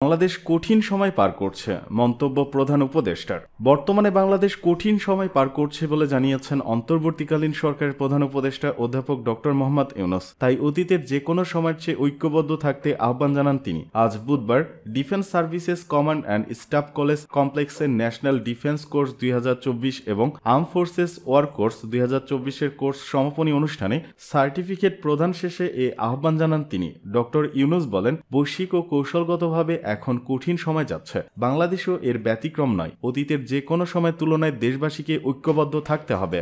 বাংলাদেশ কঠিন সময় পার করছে, মন্তব্য প্রধান উপদেষ্টার। বর্তমানে বাংলাদেশ কঠিন সময় পার করছে বলে জানিয়েছেন অন্তর্বর্তীকালীন সরকারের প্রধান উপদেষ্টা অধ্যাপক ডক্টর মোহাম্মদ ইউনূস। তাই অতীতের যে কোনো সময়ের চেয়ে ঐক্যবদ্ধ থাকতে আহ্বান জানান তিনি। আজ বুধবার defence services command and staff college কমপ্লেক্সের ন্যাশনাল ডিফেন্স কোর্স 2024 এবং আর্ম ফোর্সেস ওয়ার কোর্স 2024-এর কোর্স সমাপনী অনুষ্ঠানে সার্টিফিকেট প্রদান শেষে এ আহ্বান জানান তিনি। ডক্টর ইউনূস বলেন, বৈশ্বিক ও কৌশলগতভাবে এখন কঠিন সময় যাচ্ছে, বাংলাদেশও এর ব্যতিক্রম নয়। অতীতের যে কোনো সময় তুলনায় দেশবাসীকে ঐক্যবদ্ধ থাকতে হবে।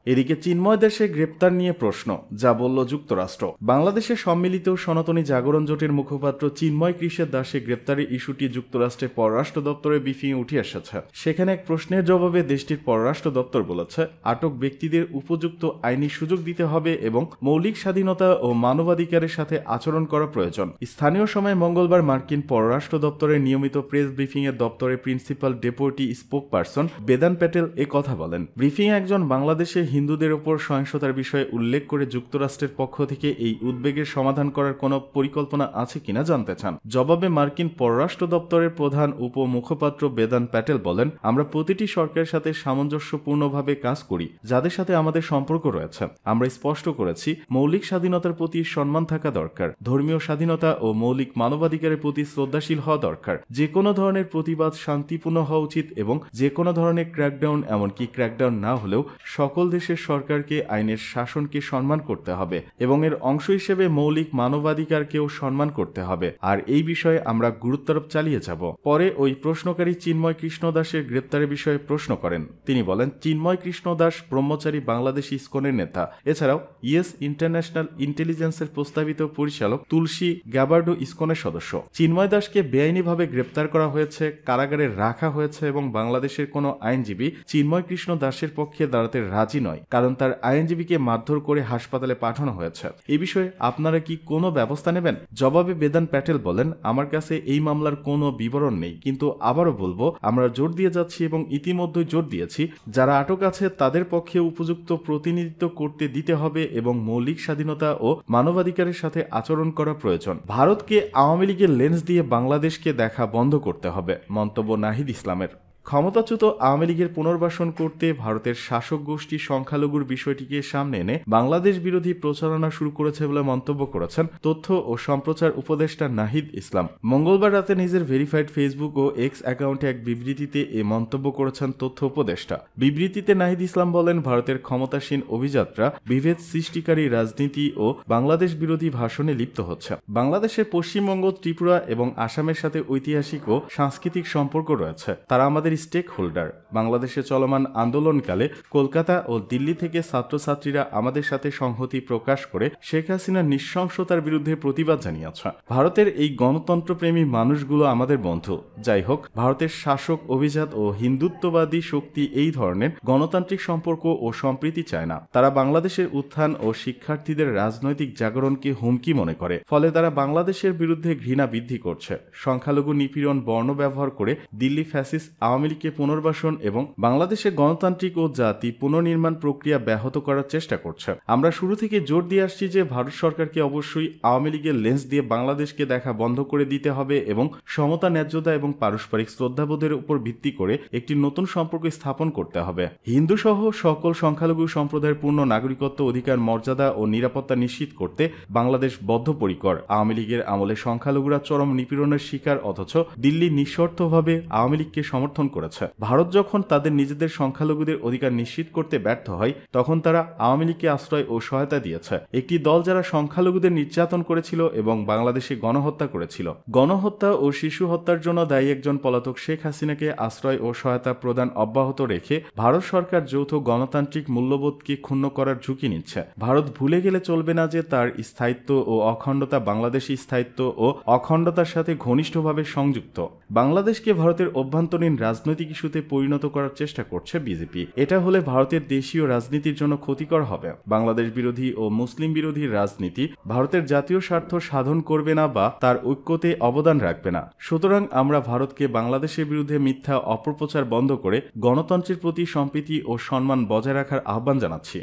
এদিকে চিন্ময় দাসের গ্রেপ্তার নিয়ে প্রশ্ন, যা বলল যুক্তরাষ্ট্র। বাংলাদেশের সম্মিলিত সনাতনী জাগরণ জোটের মুখপাত্র চিন্ময় দাসের গ্রেপ্তারের ইস্যুটি যুক্তরাষ্ট্রের পররাষ্ট্র দপ্তরের ব্রিফিংয়ে উঠে এসেছে। সেখানে এক প্রশ্নের জবাবে দেশটির পররাষ্ট্র দপ্তর বলেছে, আটক ব্যক্তিদের উপযুক্ত আইনি সুযোগ দিতে হবে এবং মৌলিক স্বাধীনতা ও মানবাধিকারের সাথে আচরণ করা প্রয়োজন। স্থানীয় সময় মঙ্গলবার মার্কিন পররাষ্ট্র দপ্তরের নিয়মিত প্রেস ব্রিফিংয়ে দপ্তরের প্রিন্সিপাল ডেপুটি স্পোক পারসন বেদান প্যাটেল এ কথা বলেন। ব্রিফিংয়ে একজন বাংলাদেশের হিন্দুদের ওপর সহিংসতার বিষয়ে উল্লেখ করে যুক্তরাষ্ট্রের পক্ষ থেকে এই উদ্বেগের সমাধান করার কোনো পরিকল্পনা আছে কিনা জানতে চান। জবাবে মার্কিন পররাষ্ট্র দপ্তরের প্রধান উপমুখপাত্র বেদান প্যাটেল বলেন, আমরা প্রতিটি সরকারের সাথে সামঞ্জস্যপূর্ণভাবে কাজ করি যাদের সাথে আমাদের সম্পর্ক রয়েছে। আমরা স্পষ্ট করেছি, মৌলিক স্বাধীনতার প্রতি সম্মান থাকা দরকার, ধর্মীয় স্বাধীনতা ও মৌলিক মানবাধিকারের প্রতি শ্রদ্ধাশীল হওয়া দরকার। যে কোনো ধরনের প্রতিবাদ শান্তিপূর্ণ হওয়া উচিত এবং যে কোনো ধরনের ক্র্যাকডাউন, এমনকি ক্র্যাকডাউন না হলেও সকল দেশের সরকারকে আইনের শাসনকে সম্মান করতে হবে এবং এর অংশ হিসেবে মৌলিক মানবাধিকারকেও সম্মান করতে হবে। আর এই বিষয়ে আমরা গুরুত্বারোপ চালিয়ে যাব। পরে ওই প্রশ্নকারী চিন্ময় দাসের গ্রেপ্তারের বিষয়ে প্রশ্ন করেন। তিনি বলেন, চিন্ময় দাস ব্রহ্মচারী বাংলাদেশ ইসকনের নেতা। এছাড়াও ইউএস ইন্টারন্যাশনাল ইন্টেলিজেন্সের প্রস্তাবিত পরিচালক তুলসী গ্যাবার্ডো ইসকনের সদস্য। চিন্ময় দাসকে বেআইনিভাবে গ্রেপ্তার করা হয়েছে, কারাগারে রাখা হয়েছে এবং বাংলাদেশের কোনো আইনজীবী চিন্ময় দাসের পক্ষে দাঁড়াতে রাজি নয়, কারণ তার আইনজীবীকে মারধর করে হাসপাতালে পাঠানো হয়েছে। এই বিষয়ে আপনারা কি কোনো ব্যবস্থা নেবেন? জবাবে বেদান প্যাটেল বলেন, আমার কাছে এই মামলার কোনো বিবরণ নেই, কিন্তু আবারও বলবো, আমরা জোর দিয়ে যাচ্ছি এবং ইতিমধ্যেই জোর দিয়েছি, যারা আটক আছে তাদের পক্ষে উপযুক্ত প্রতিনিধিত্ব করতে দিতে হবে এবং মৌলিক স্বাধীনতা ও মানবাধিকারের সাথে আচরণ করা প্রয়োজন। ভারতকে আওয়ামী লীগের লেন্স দিয়ে বাংলাদেশকে দেখা বন্ধ করতে হবে, মন্তব্য নাহিদ ইসলামের। ক্ষমতাচ্যুত আওয়ামী লীগের পুনর্বাসন করতে ভারতের শাসক গোষ্ঠী সংখ্যালঘুর বিষয়টিকে সামনে এনে বাংলাদেশ বিরোধী প্রচারণা শুরু করেছে বলে মন্তব্য করেছেন তথ্য ও সম্প্রচার উপদেষ্টা নাহিদ ইসলাম। মঙ্গলবার রাতে নিজের ভেরিফাইড ফেসবুক ও এক্স অ্যাকাউন্টে এক বিবৃতিতে এ মন্তব্য করেছেন তথ্য উপদেষ্টা। বিবৃতিতে নাহিদ ইসলাম বলেন, ভারতের ক্ষমতাসীন অভিজাতরা বিভেদ সৃষ্টিকারী রাজনীতি ও বাংলাদেশ বিরোধী ভাষণে লিপ্ত হচ্ছে। বাংলাদেশের পশ্চিমবঙ্গ, ত্রিপুরা এবং আসামের সাথে ঐতিহাসিক ও সাংস্কৃতিক সম্পর্ক রয়েছে, তারা আমাদের স্টেক হোল্ডার। বাংলাদেশে চলমান আন্দোলনকালে কলকাতা ও দিল্লি থেকে ছাত্রছাত্রীরা আমাদের সাথে সংহতি প্রকাশ করে শেখ হাসিনার নৃশংসতার বিরুদ্ধে প্রতিবাদ জানিয়েছে। ভারতের এই গণতন্ত্রপ্রেমী মানুষগুলো আমাদের বন্ধু। যাই হোক, ভারতের শাসক অভিজাত ও হিন্দুত্ববাদী শক্তি এই ধরনের গণতান্ত্রিক সম্পর্ক ও সম্প্রীতি চায় না। তারা বাংলাদেশের উত্থান ও শিক্ষার্থীদের রাজনৈতিক জাগরণকে হুমকি মনে করে, ফলে তারা বাংলাদেশের বিরুদ্ধে ঘৃণা বৃদ্ধি করছে। সংখ্যালঘু নিপীড়ন বর্ণ ব্যবহার করে দিল্লি ফ্যাসিস্ট আওয়ামী লীগকে পুনর্বাসন এবং বাংলাদেশের গণতান্ত্রিক ও জাতি পুনর্নির্মাণ প্রক্রিয়া ব্যাহত করার চেষ্টা করছে। আমরা শুরু থেকে জোর দিয়ে আসছি যে ভারত সরকারকে অবশ্যই আওয়ামী লীগের লেন্স দিয়ে বাংলাদেশকে দেখা বন্ধ করে দিতে হবে এবং সমতা, ন্যায্যতা এবং পারস্পরিক শ্রদ্ধাবোধের উপর ভিত্তি করে একটি নতুন সম্পর্ক স্থাপন করতে হবে। হিন্দু সহ সকল সংখ্যালঘু সম্প্রদায়ের পূর্ণ নাগরিকত্ব, অধিকার, মর্যাদা ও নিরাপত্তা নিশ্চিত করতে বাংলাদেশ বদ্ধপরিকর। আওয়ামী লীগের আমলে সংখ্যালঘুরা চরম নিপীড়নের শিকার, অথচ দিল্লি নিঃশর্তভাবে আওয়ামী লীগকে সমর্থন করেছে। ভারত যখন তাদের নিজেদের সংখ্যালঘুদের অধিকার নিশ্চিত করতে ব্যর্থ হয়, তখন তারা আওয়ামী লীগকে আশ্রয় ও সহায়তা দিয়েছে। একটি দল যারা সংখ্যালঘুদের নির্যাতন করেছিল এবং বাংলাদেশে গণহত্যা করেছিল। গণহত্যা ও শিশু হত্যার জন্য দায়ী একজন পলাতক শেখ হাসিনাকে আশ্রয় ও সহায়তা প্রদান অব্যাহত রেখে ভারত সরকার যৌথ গণতান্ত্রিক মূল্যবোধকে ক্ষুণ্ণ করার ঝুঁকি নিচ্ছে। ভারত ভুলে গেলে চলবে না যে তার স্থায়িত্ব ও অখণ্ডতা বাংলাদেশি স্থায়িত্ব ও অখণ্ডতার সাথে ঘনিষ্ঠভাবে সংযুক্ত। বাংলাদেশকে ভারতের অভ্যন্তরীণ রাজনৈতিক ইস্যুতে পরিণত করার চেষ্টা করছে বিজেপি। এটা হলে ভারতের দেশীয় রাজনীতির জন্য ক্ষতিকর হবে। বাংলাদেশ বিরোধী ও মুসলিম বিরোধী রাজনীতি ভারতের জাতীয় স্বার্থ সাধন করবে না বা তার ঐক্যতে অবদান রাখবে না। সুতরাং আমরা ভারতকে বাংলাদেশের বিরুদ্ধে মিথ্যা অপপ্রচার বন্ধ করে গণতন্ত্রের প্রতি সম্প্রীতি ও সম্মান বজায় রাখার আহ্বান জানাচ্ছি।